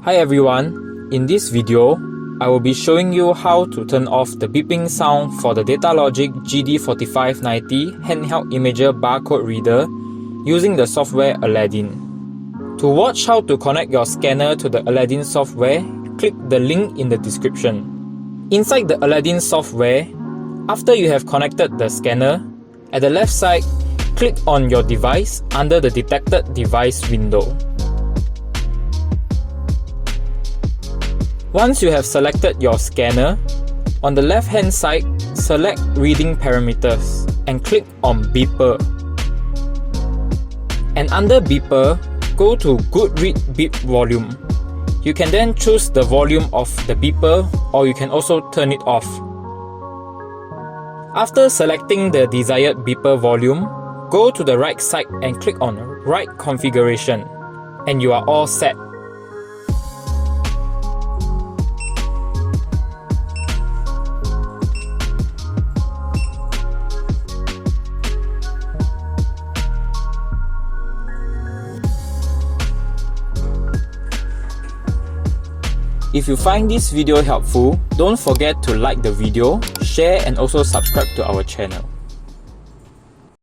Hi everyone, in this video, I will be showing you how to turn off the beeping sound for the Datalogic GD4590 handheld imager barcode reader using the software Aladdin. To watch how to connect your scanner to the Aladdin software, click the link in the description. Inside the Aladdin software, after you have connected the scanner, at the left side, click on your device under the detected device window. Once you have selected your scanner, on the left hand side, select Reading Parameters and click on Beeper. And under Beeper, go to Good Read Beep Volume. You can then choose the volume of the beeper, or you can also turn it off. After selecting the desired beeper volume, go to the right side and click on Write Configuration, and you are all set. If you find this video helpful, don't forget to like the video, share and also subscribe to our channel.